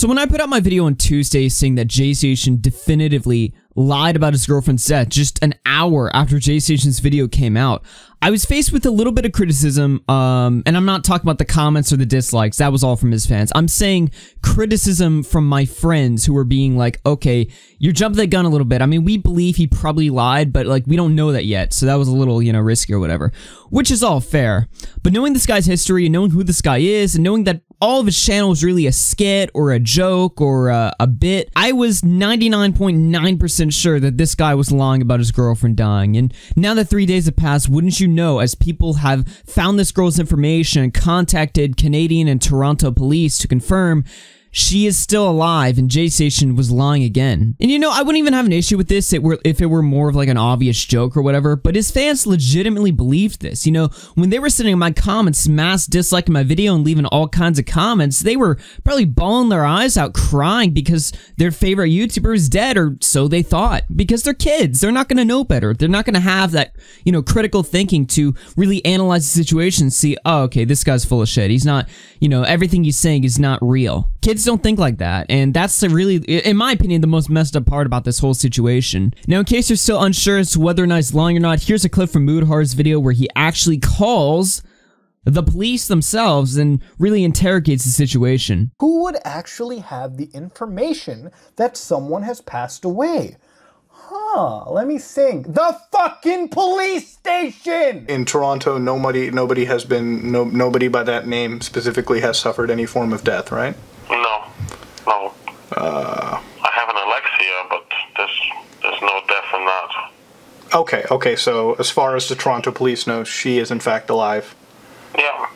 So when I put out my video on Tuesday saying that Jaystation definitively lied about his girlfriend's death just an hour after Jaystation's video came out, I was faced with a little bit of criticism, and I'm not talking about the comments or the dislikes, that was all from his fans. I'm saying criticism from my friends who were being like, okay, you're jumping the gun a little bit. I mean, we believe he probably lied, but like, we don't know that yet, so that was a little, you know, risky or whatever, which is all fair. But knowing this guy's history and knowing who this guy is and knowing that all of his channel is really a skit or a joke or a bit, I was 99.9% sure that this guy was lying about his girlfriend dying. And now that 3 days have passed, wouldn't you know, as people have found this girl's information and contacted Canadian and Toronto police to confirm she is still alive and Jaystation was lying again. And you know, I wouldn't even have an issue with this if it were more of like an obvious joke or whatever, but his fans legitimately believed this. You know, when they were sitting in my comments, mass disliking my video and leaving all kinds of comments, they were probably bawling their eyes out crying because their favorite YouTuber is dead, or so they thought. Because they're kids, they're not gonna know better. They're not gonna have that, you know, critical thinking to really analyze the situation and see, oh, okay, this guy's full of shit. He's not, you know, everything he's saying is not real. Kids don't think like that, and that's really, in my opinion, the most messed up part about this whole situation. Now, in case you're still unsure as to whether or not he's lying or not, here's a clip from Moodhar's video where he actually calls the police themselves and really interrogates the situation. Who would actually have the information that someone has passed away? Let me think. The fucking police station! In Toronto, nobody has been, nobody by that name specifically has suffered any form of death, right? No. I have an Alexia, but there's no death in that. Okay, so as far as the Toronto police know, she is in fact alive? Yeah.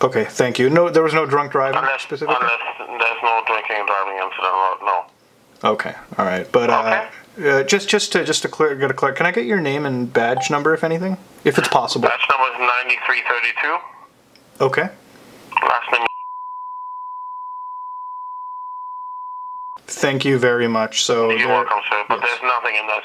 Okay, thank you. No, there was no drunk driving specifically? Unless there's no drinking and driving incident, no. Okay, alright, but okay. Just to clear, can I get your name and badge number, if anything? If it's possible. Badge number is 9332. Okay. Last name. Thank you very much. So you're welcome, sir, but there's nothing in that.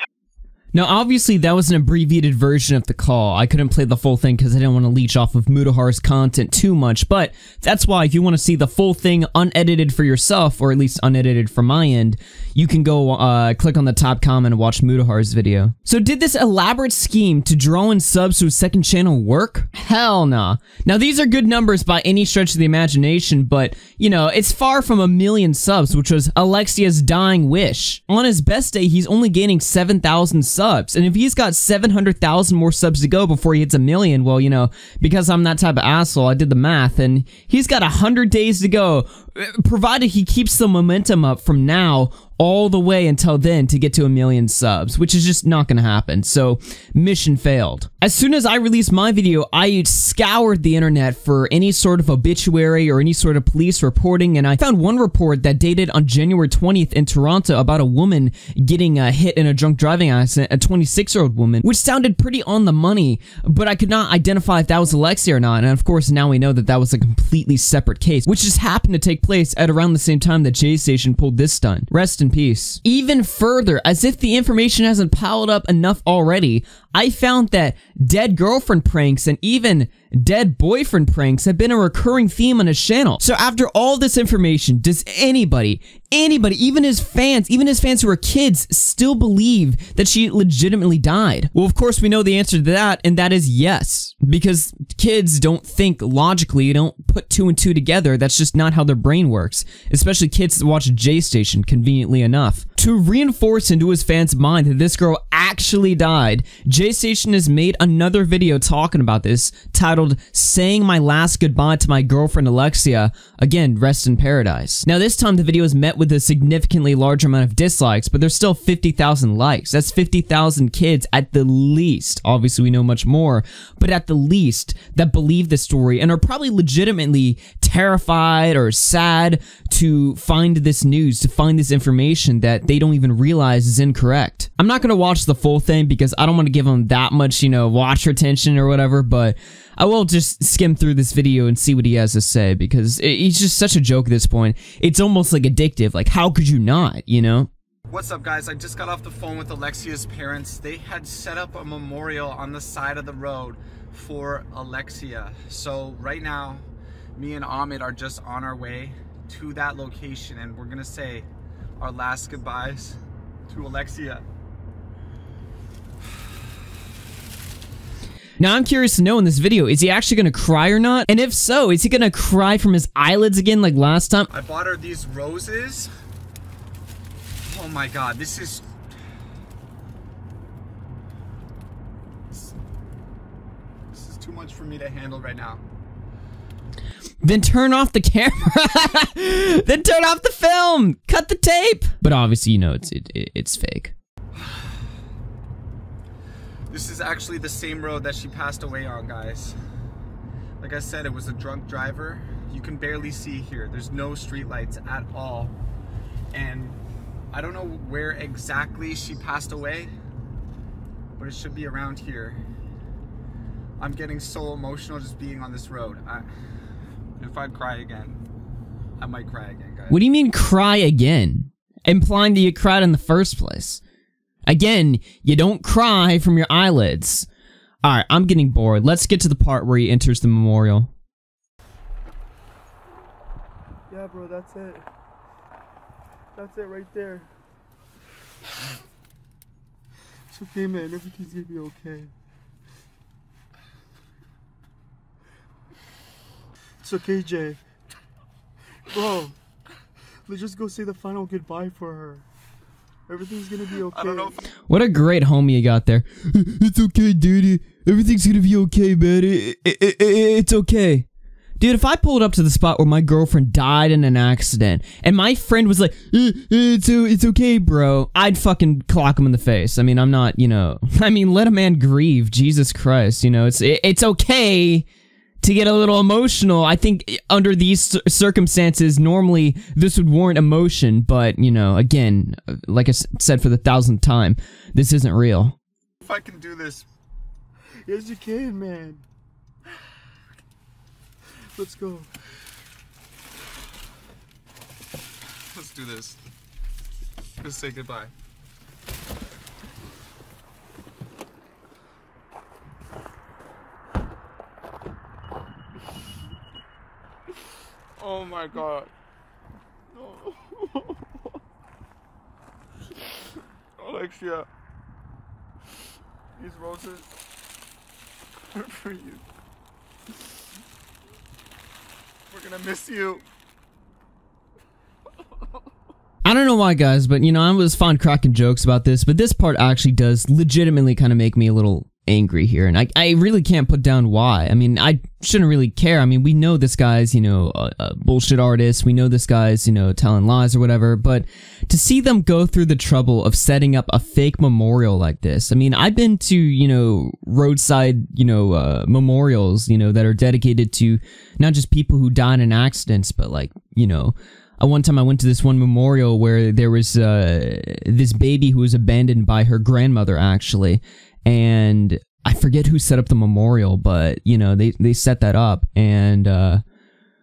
Now, obviously, that was an abbreviated version of the call. I couldn't play the full thing because I didn't want to leech off of Moodhar's content too much, but that's why if you want to see the full thing unedited for yourself, or at least unedited from my end, you can go click on the top comment and watch Moodhar's video. So did this elaborate scheme to draw in subs to his second channel work? Hell nah. Now, these are good numbers by any stretch of the imagination, but, you know, it's far from 1 million subs, which was Alexia's dying wish. On his best day, he's only gaining 7,000 subs, and if he's got 700,000 more subs to go before he hits 1 million, well, you know, because I'm that type of asshole, I did the math, and he's got 100 days to go, provided he keeps the momentum up from now all the way until then to get to 1 million subs, which is just not gonna happen, so mission failed. As soon as I released my video, I scoured the internet for any sort of obituary or any sort of police reporting, and I found one report that dated on January 20th in Toronto about a woman getting hit in a drunk driving accident, a 26-year-old woman, which sounded pretty on the money, but I could not identify if that was Alexia or not, and of course now we know that that was a completely separate case, which just happened to take place at around the same time that Jaystation pulled this stunt. Rest in peace. Even further, as if the information hasn't piled up enough already, I found that dead girlfriend pranks and even dead boyfriend pranks have been a recurring theme on his channel. So after all this information, does anybody, even his fans who are kids, still believe that she legitimately died? Well, of course we know the answer to that, and that is yes. Because kids don't think logically, don't put 2 and 2 together, that's just not how their brain works. Especially kids that watch Jaystation, conveniently enough. To reinforce into his fans' mind that this girl actually died, Jaystation has made another video talking about this, titled "Saying My Last Goodbye to My Girlfriend Alexia." Again, rest in paradise. Now this time the video is met with a significantly larger amount of dislikes, but there's still 50,000 likes. That's 50,000 kids at the least. Obviously we know much more, but at the least that believe this story and are probably legitimately terrified or sad to find this news, to find this information that they don't even realize is incorrect. I'm not gonna watch the full thing because I don't want to give them that much, you know, watch retention or whatever, but I will just skim through this video and see what he has to say, because he's just such a joke at this point. It's almost like addictive, like how could you not, you know? What's up, guys? I just got off the phone with Alexia's parents. They had set up a memorial on the side of the road for Alexia. So right now, me and Ahmed are just on our way to that location, and we're gonna say our last goodbyes to Alexia. Now I'm curious to know in this video, is he actually gonna cry or not? And if so, is he gonna cry from his eyelids again like last time? I bought her these roses. Oh my god, this is too much for me to handle right now. Then turn off the camera. Then turn off the film. Cut the tape. But obviously, you know, it's fake. This is actually the same road that she passed away on, guys. Like I said, it was a drunk driver. You can barely see here. There's no streetlights at all. And I don't know where exactly she passed away, but it should be around here. I'm getting so emotional just being on this road. If I'd cry again, I might cry again, guys. What do you mean cry again? Implying that you cried in the first place. Again, you don't cry from your eyelids. Alright, I'm getting bored. Let's get to the part where he enters the memorial. Yeah, bro, that's it. That's it right there. It's okay, man. Everything's gonna be okay. It's okay, Jay. Bro, let's just go say the final goodbye for her. Everything's gonna be okay. I don't know. What a great homie you got there. It's okay, dude. Everything's gonna be okay, man. It's okay. Dude, if I pulled up to the spot where my girlfriend died in an accident, and my friend was like, it's okay, bro, I'd fucking clock him in the face. I mean, I'm not, you know, I mean, let a man grieve, Jesus Christ, you know, it's okay to get a little emotional. I think under these circumstances, normally this would warrant emotion, but, you know, again, like I said for the 1000th time, this isn't real. If I can do this. Yes, you can, man. Let's go. Let's do this. Let's say goodbye. Oh my god. Alexia, these roses are for you. We're gonna miss you. I don't know why, guys, but, you know, I was fond cracking jokes about this, but this part actually does legitimately kind of make me a little angry here, and I really can't put down why. I mean, I shouldn't really care. I mean, we know this guy's, you know, a bullshit artist. We know this guy's, you know, telling lies or whatever, but to see them go through the trouble of setting up a fake memorial like this, I mean, I've been to, you know, roadside, you know, memorials, you know, that are dedicated to not just people who died in accidents, but, like, you know, one time I went to this one memorial where there was this baby who was abandoned by her grandmother, actually, and I forget who set up the memorial, but, you know, they set that up, and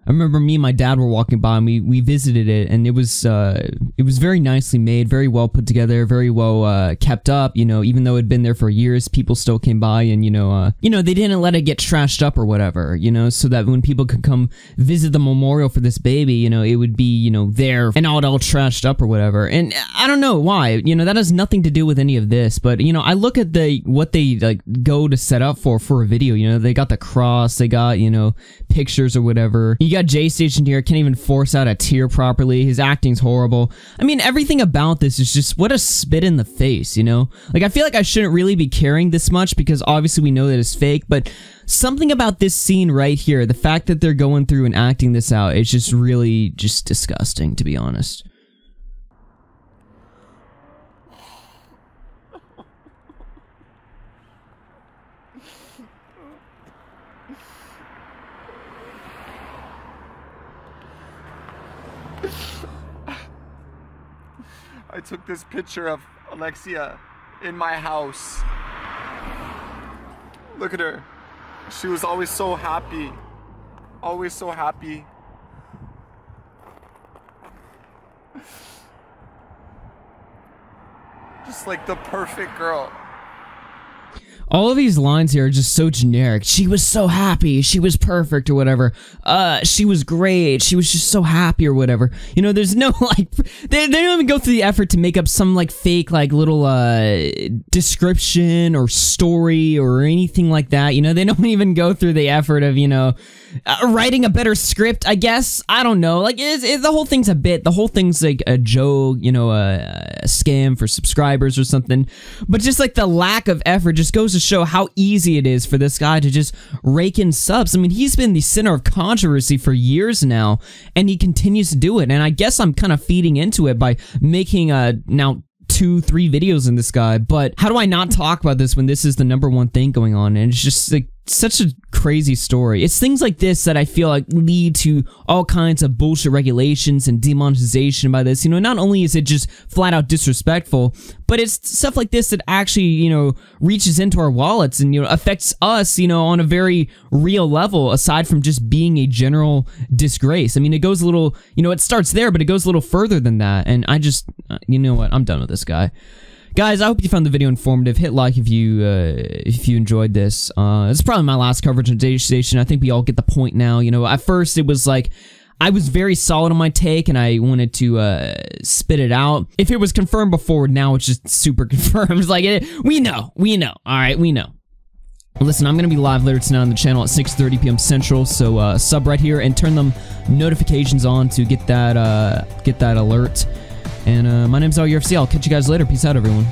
I remember me and my dad were walking by, and we visited it, and it was very nicely made, very well put together, very well kept up. You know, even though it had been there for years, people still came by, and you know, they didn't let it get trashed up or whatever. You know, so that when people could come visit the memorial for this baby, you know, it would be, you know, there and all trashed up or whatever. And I don't know why. You know, that has nothing to do with any of this. But you know, I look at what they like go to set up for a video. You know, they got the cross, they got, you know, pictures or whatever. You got Jaystation here, can't even force out a tear properly. His acting's horrible. I mean, everything about this is just what a spit in the face, you know? Like, I feel like I shouldn't really be caring this much because obviously we know that it's fake, but something about this scene right here, the fact that they're going through and acting this out, is just really just disgusting, to be honest. I took this picture of Alexia in my house. Look at her. She was always so happy. Always so happy. Just like the perfect girl. All of these lines here are just so generic. She was so happy. She was perfect or whatever. She was great. She was just so happy or whatever. You know, there's no, like, they don't even go through the effort to make up some, like, fake, like, little, description or story or anything like that. You know, they don't even go through the effort of, you know, writing a better script, I guess. I don't know. Like, the whole thing's a bit. The whole thing's, like, a joke, you know, a scam for subscribers or something. But just, like, the lack of effort just goes to show how easy it is for this guy to just rake in subs. I mean, he's been the center of controversy for years now, and he continues to do it. And I guess I'm kind of feeding into it by making now 2-3 videos in this guy. But how do I not talk about this when this is the #1 thing going on? And it's just like such a crazy story. It's things like this that I feel like lead to all kinds of bullshit regulations and demonetization by this. You know, not only is it just flat out disrespectful, but it's stuff like this that actually, you know, reaches into our wallets and, you know, affects us, you know, on a very real level, aside from just being a general disgrace. I mean, it goes a little, you know, it starts there, but it goes a little further than that. And I just, you know what, I'm done with this guy. Guys, I hope you found the video informative. Hit like if you enjoyed this. It's probably my last coverage on Jaystation. I think we all get the point now. You know, at first it was like, I was very solid on my take and I wanted to spit it out. If it was confirmed before, now it's just super confirmed. It's like, we know. Alright, we know. Listen, I'm going to be live later tonight on the channel at 6:30 p.m. Central, so sub right here and turn them notifications on to get that alert. And my name's UFC. I'll catch you guys later. Peace out, everyone.